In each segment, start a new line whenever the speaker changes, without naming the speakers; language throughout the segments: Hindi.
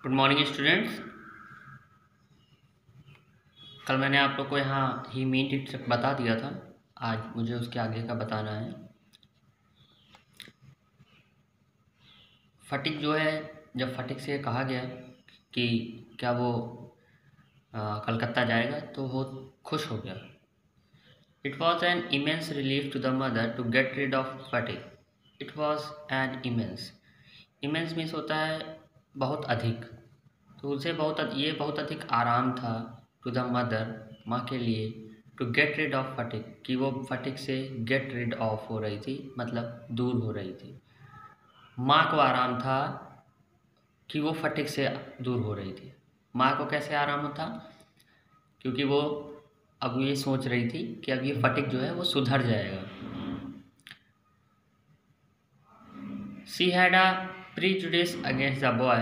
Good morning students. कल मैंने आप लोग को यहाँ ही मेन टिप्स बता दिया था। आज मुझे उसके आगे का बताना है। फटिक जो है, जब फटिक से कहा गया कि क्या वो कलकत्ता जाएगा तो वो खुश हो गया। It was an immense relief to the mother to get rid of Phatik. It was an immense. Immense means होता है बहुत अधिक, तो उसे ये बहुत अधिक आराम था टू द मदर, माँ के लिए, टू गेट रिड ऑफ फटिक, कि वो फटिक से गेट रिड ऑफ हो रही थी, मतलब दूर हो रही थी। माँ को आराम था कि वो फटिक से दूर हो रही थी। माँ को कैसे आराम होता? क्योंकि वो अब ये सोच रही थी कि अब ये फटिक जो है वो सुधर जाएगा। She had a prejudice against the boy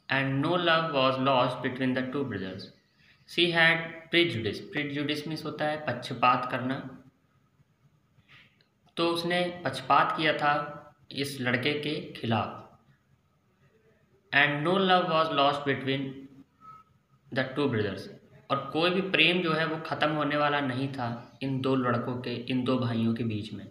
and no love was lost between the two brothers. She had prejudice. Prejudice means होता है पक्षपात करना। तो उसने पक्षपात किया था इस लड़के के खिलाफ। And no love was lost between the two brothers, और कोई भी प्रेम जो है वो ख़त्म होने वाला नहीं था इन दो लड़कों के, इन दो भाइयों के बीच में।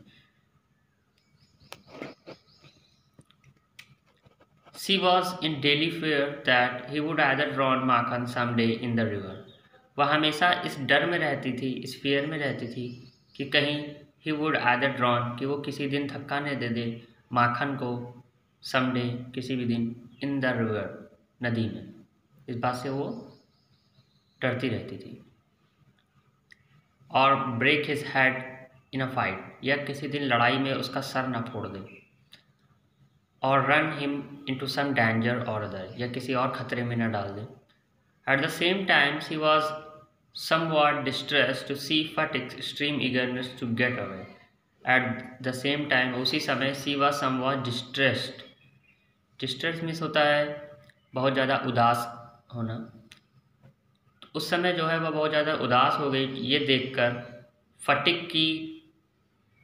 She was in daily fear that he would either drown Makhan someday in the river. वह हमेशा इस डर में रहती थी, इस फियर में रहती थी कि कहीं he would either drown, कि वो किसी दिन धक्का न दे दे माखन को, someday किसी भी दिन, in the river नदी में। इस बात से वो डरती रहती थी। और break his head in a fight, या किसी दिन लड़ाई में उसका सर न फोड़ दे। और run him into some danger और अदर, या किसी और खतरे में न डाल दे। At the same time she was somewhat distressed to see Phatik's extreme eagerness to get away. At the same time, उसी समय, she was somewhat distressed. Distress means होता है बहुत ज़्यादा उदास होना। तो उस समय जो है वह बहुत ज़्यादा उदास हो गई ये देखकर फटिक की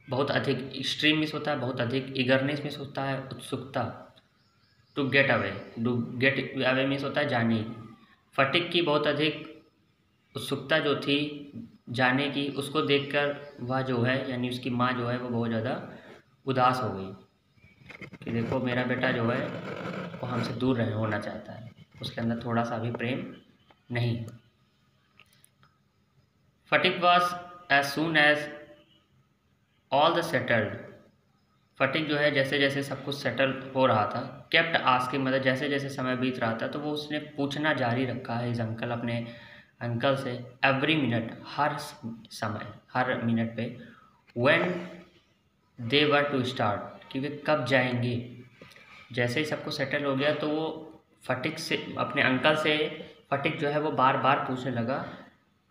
बहुत अधिक, एक्सट्रीम मिस होता है बहुत अधिक, ईगरनेस मिस होता है उत्सुकता, to get away, to get away miss होता है जाने। फटिक की बहुत अधिक उत्सुकता जो थी जाने की, उसको देखकर वह जो है, यानी उसकी माँ जो है वो बहुत ज़्यादा उदास हो गई कि देखो मेरा बेटा जो है वो हमसे दूर होना चाहता है, उसके अंदर थोड़ा सा भी प्रेम नहीं। Phatik was as soon as all the settled, Phatik जो है जैसे जैसे सब कुछ सेटल हो रहा था, केप्ट आस्किंग, मतलब जैसे जैसे समय बीत रहा था तो वो उसने पूछना जारी रखा है इस अंकल, अपने अंकल से, एवरी मिनट, हर समय, हर मिनट पे, when they were to start, कि वे कब जाएंगे। जैसे ही सबको सेटल हो गया तो वो फटिक से, अपने अंकल से फटिक जो है वो बार बार पूछने लगा,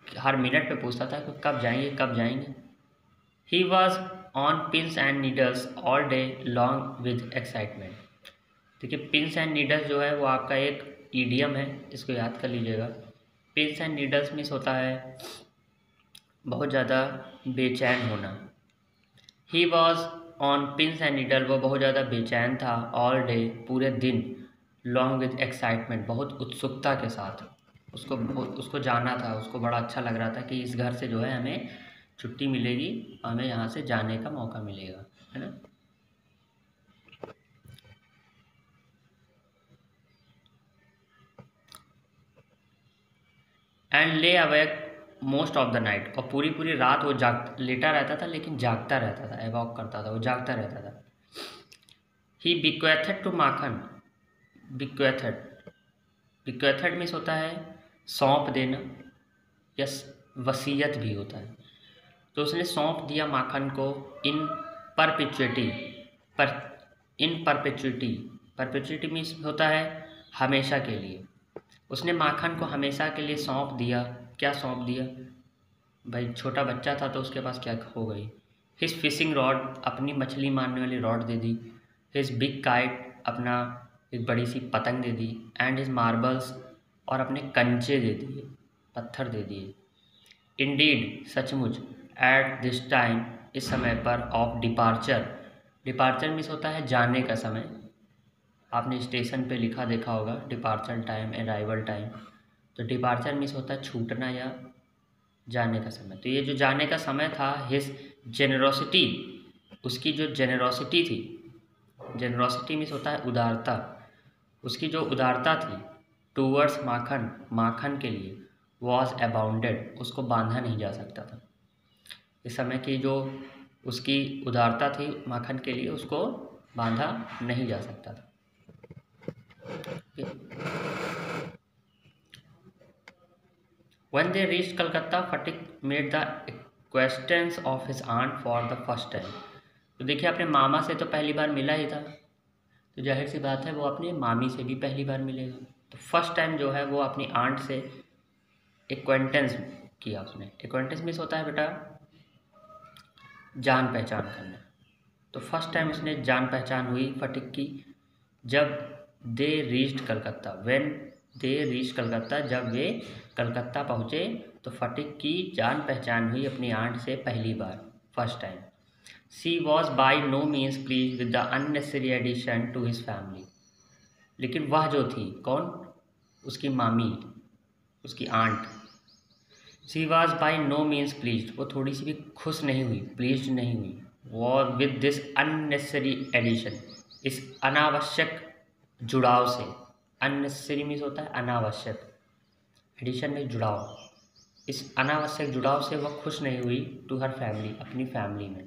हर मिनट पे पूछता था कि कब जाएंगे कब जाएंगे। He was on pins and needles all day long with excitement। देखिए पिंस एंड नीडल्स जो है वो आपका एक ईडियम है, इसको याद कर लीजिएगा। पिंस एंड नीडल्स मीन्स होता है बहुत ज़्यादा बेचैन होना। He was on pins and needle, वो बहुत ज़्यादा बेचैन था, ऑल डे, पूरे दिन, लॉन्ग विद एक्साइटमेंट, बहुत उत्सुकता के साथ। उसको जाना था, उसको बड़ा अच्छा लग रहा था कि इस घर से जो है हमें छुट्टी मिलेगी, हमें यहाँ से जाने का मौका मिलेगा, है ना। एंड ले awake most of the night, और पूरी पूरी रात वो लेटा रहता था, लेकिन जागता रहता था, एवॉक करता था, वो जागता रहता था। ही बिक्वेथेड टू माखन, बिक्वेथेड, बिक्वेथेड मीन्स होता है सौंप देना, या वसीयत भी होता है। तो उसने सौंप दिया माखन को इन परपेचुइटी, पर इन परपेचुइटी, परपेचुइटी मीन्स होता है हमेशा के लिए। उसने माखन को हमेशा के लिए सौंप दिया। क्या सौंप दिया भाई, छोटा बच्चा था तो उसके पास क्या हो गई। हिज फिशिंग रॉड, अपनी मछली मारने वाली रॉड दे दी। हिज बिग काइट, अपना एक बड़ी सी पतंग दे दी। एंड हिज मार्बल्स, और अपने कंचे दे दिए, पत्थर दे दिए। इंडीड, सचमुच, एट दिस टाइम, इस समय पर, ऑफ डिपार्चर, डिपार्चर मीन्स होता है जाने का समय, आपने स्टेशन पे लिखा देखा होगा डिपार्चर टाइम, अराइवल टाइम। तो डिपार्चर मीन्स होता है छूटना या जाने का समय। तो ये जो जाने का समय था, हिज जेनरोसिटी, उसकी जो जेनरोसिटी थी, जेनरोसिटी मीन्स होता है उदारता, उसकी जो उदारता थी टूवर्ड्स माखन, माखन के लिए, वॉज अबाउंडेड, उसको बांधा नहीं जा सकता था। इस समय की जो उसकी उदारता थी माखन के लिए, उसको बांधा नहीं जा सकता था। When they reached Calcutta, Fatik made the acquaintance of his aunt for the first time. तो देखिए अपने मामा से तो पहली बार मिला ही था, तो जाहिर सी बात है वो अपनी मामी से भी पहली बार मिलेगा। तो फर्स्ट टाइम जो है वो अपनी आंट से एक्वेंटेंस किया उसने। एक्वेंटेंस मीन्स होता है बेटा जान पहचान करना। तो फर्स्ट टाइम उसने जान पहचान हुई फटिक की जब they reached Calcutta, when they reached Calcutta, जब वे कलकत्ता पहुँचे तो फटिक की जान पहचान हुई अपनी आंट से पहली बार, first time. She was by no means please with the unnecessary addition to his family. लेकिन वह जो थी कौन, उसकी मामी, उसकी aunt, she was by no means please, वो थोड़ी सी भी खुश नहीं हुई, प्लीज नहीं हुई, वो विद दिस अननेसेसरी एडिशन, इस अनावश्यक जुड़ाव से। अननेसेसरी मीन्स होता है अनावश्यक, एडिशन में जुड़ाव, इस अनावश्यक जुड़ाव से वह खुश नहीं हुई टू हर फैमिली, अपनी फैमिली में।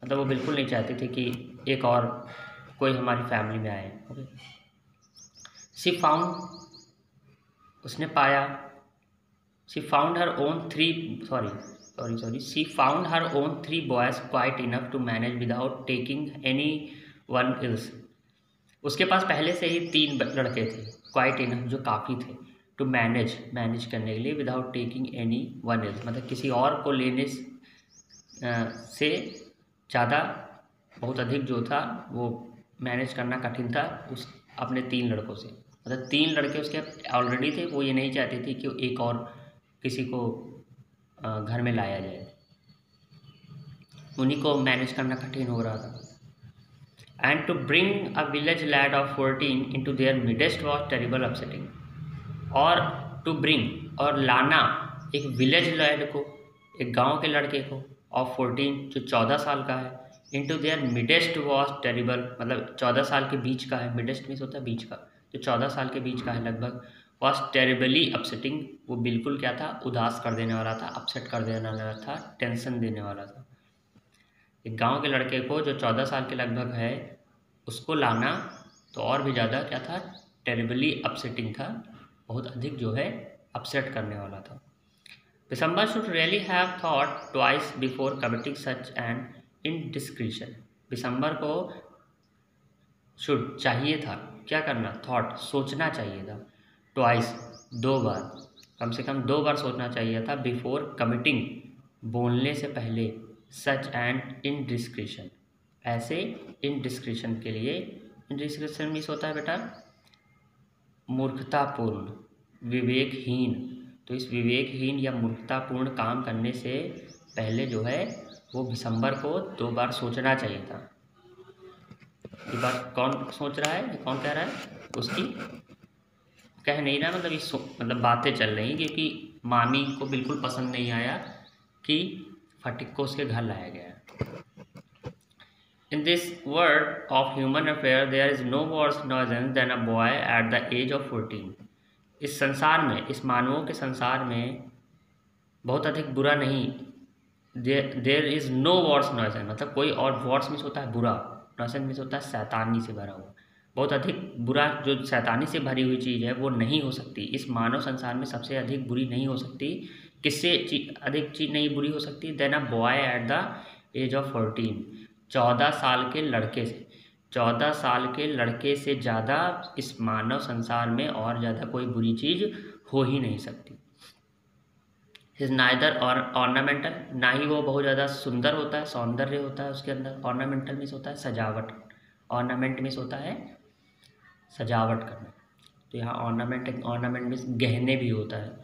मतलब वो बिल्कुल नहीं चाहती थी कि एक और कोई हमारी फैमिली में आए। ओके। शी फाउंड, उसने पाया, she found her own she found her own 3 boys quite enough to manage without taking anyone else. उसके पास पहले से ही 3 लड़के थे, क्वाइट इनफ जो काफ़ी थे, टू मैनेज करने के लिए, without taking anyone ills, मतलब किसी और को लेने से ज़्यादा, बहुत अधिक जो था वो मैनेज करना कठिन था उस अपने 3 लड़कों से। मतलब 3 लड़के उसके ऑलरेडी थे, वो ये नहीं चाहती थी कि एक और किसी को घर में लाया जाए, उन्हीं को मैनेज करना कठिन हो रहा था। And to bring a village lad of 14 into their midst was terrible upsetting. और टू ब्रिंग, और लाना एक विलेज लैड को, एक गांव के लड़के को, ऑफ 14 जो 14 साल का है, into their midst was terrible, मतलब 14 साल के बीच का है, मिडेस्ट मीन्स होता है बीच का, जो 14 साल के बीच का है लगभग, वॉज टेरिबली अपसेटिंग, वो बिल्कुल क्या था, उदास कर देने वाला था, अपसेट कर देने वाला था, टेंशन देने वाला था। एक गांव के लड़के को जो 14 साल के लगभग है, उसको लाना तो और भी ज़्यादा क्या था, टेरिबली अपसेटिंग था, बहुत अधिक जो है अपसेट करने वाला था। December should really have thought twice before committing such an indiscretion. दिसंबर को शुड चाहिए था क्या करना, थॉट सोचना चाहिए था, ट्वाइस 2 बार, कम से कम 2 बार सोचना चाहिए था, बिफोर कमिटिंग बोलने से पहले, सच एंड इनडिस्क्रिशन, ऐसे इनडिस्क्रिशन के लिए। इनडिस्क्रिशन मीन्स होता है बेटा मूर्खतापूर्ण, विवेकहीन। तो इस विवेकहीन या मूर्खतापूर्ण काम करने से पहले जो है वो दिसंबर को 2 बार सोचना चाहिए था। ये बात कौन सोच रहा है, कौन कह रहा है, उसकी कह नहीं रहा, मतलब ये मतलब बातें चल रही, क्योंकि मामी को बिल्कुल पसंद नहीं आया कि फटिक को उसके घर लाया गया। In this world of human affair there is no worse nuisance than a boy at the age of 14. इस संसार में, इस मानवों के संसार में बहुत अधिक बुरा नहीं, there is no worse nuisance, मतलब कोई और वर्स मीन्स होता है बुरा, nuisance मीन्स होता है शैतानी से भरा हुआ, बहुत अधिक बुरा जो शैतानी से भरी हुई चीज़ है वो नहीं हो सकती इस मानव संसार में, सबसे अधिक बुरी नहीं हो सकती। किससे अधिक चीज़ नहीं बुरी हो सकती, than a boy at the age of 14, 14 साल के लड़के से, 14 साल के लड़के से ज़्यादा इस मानव संसार में और ज़्यादा कोई बुरी चीज़ हो ही नहीं सकती। इज नाइदर और ऑर्नामेंटल, ना ही वो बहुत ज़्यादा सुंदर होता है, सौंदर्य होता है उसके अंदर। ऑर्नामेंटल मीन्स होता है सजावट, ऑर्नामेंट मीन्स होता है सजावट करना। तो यहाँ ऑर्नामेंट मीन्स गहने भी होता है,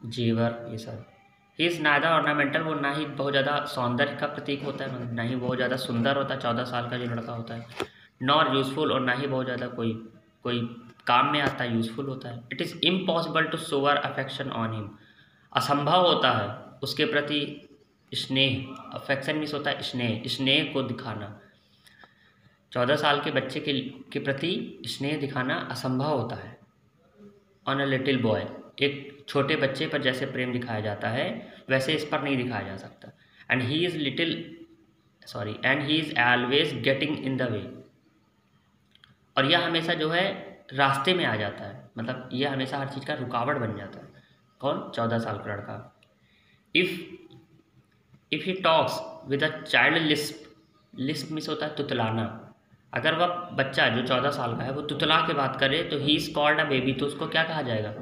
जेवर, ये सब। ही इज़ नाइदर ऑर्नामेंटल, वो ना ही बहुत ज़्यादा सौंदर्य का प्रतीक होता है, ना ही बहुत ज़्यादा सुंदर होता है, 14 साल का जो लड़का होता है। नॉर यूज़फुल, और ना ही बहुत ज़्यादा कोई कोई काम में आता है, यूज़फुल होता है। It is impossible to shower affection on him, असंभव होता है उसके प्रति स्नेह, अफेक्शन मीन्स होता है स्नेह, स्नेह को दिखाना। 14 साल के बच्चे के प्रति स्नेह दिखाना असंभव होता है। ऑन अ लिटिल बॉय, एक छोटे बच्चे पर जैसे प्रेम दिखाया जाता है वैसे इस पर नहीं दिखाया जा सकता। And he is always getting in the way, और यह हमेशा जो है रास्ते में आ जाता है, मतलब यह हमेशा हर चीज़ का रुकावट बन जाता है। कौन? 14 साल का लड़का। If he talks with a child Lisp, Lisp miss होता है तुतलाना। अगर वह बच्चा जो 14 साल का है वो तुतला के बात करे तो he is called a baby, तो उसको क्या कहा जाएगा?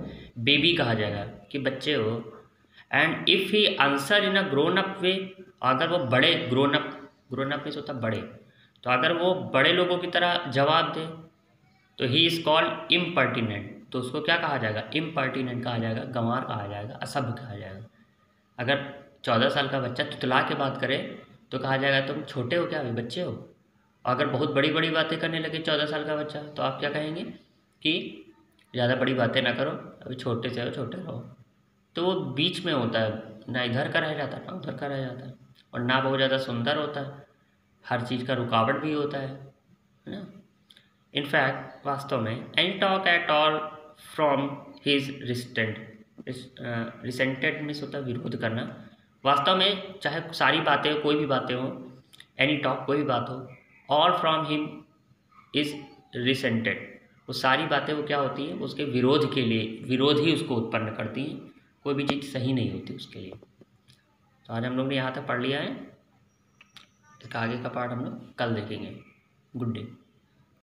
बेबी कहा जाएगा कि बच्चे हो। And if he answer in a grown up way, अगर वो बड़े ग्रोन अप मीन्स होता है बड़े, तो अगर वो बड़े लोगों की तरह जवाब दे तो ही इज़ कॉल्ड इम्पर्टिनेंट, तो उसको क्या कहा जाएगा? इम्पर्टिनेंट कहा जाएगा, गंवार कहा जाएगा, असभ्य कहा जाएगा। अगर 14 साल का बच्चा तुतला के बात करे तो कहा जाएगा तुम छोटे हो क्या, अभी बच्चे हो। अगर बहुत बड़ी बड़ी बातें करने लगे 14 साल का बच्चा तो आप क्या कहेंगे कि ज़्यादा बड़ी बातें ना करो, अभी छोटे से हो, छोटे रहो। तो वो बीच में होता है, ना इधर का रह जाता ना उधर का रह जाता है, और ना बहुत ज़्यादा सुंदर होता है, हर चीज़ का रुकावट भी होता है ना। इनफैक्ट वास्तव में any talk at all from his resented miss होता है विरोध करना। वास्तव में चाहे सारी बातें हो, कोई भी बातें हो, एनी टॉक कोई भी बात हो, all from him is resented, वो सारी बातें वो क्या होती है? उसके विरोध के लिए, विरोध ही उसको उत्पन्न करती हैं, कोई भी चीज़ सही नहीं होती उसके लिए। तो आज हम लोग ने यहाँ तक पढ़ लिया है, इसका आगे का पार्ट हम लोग कल देखेंगे। Good day.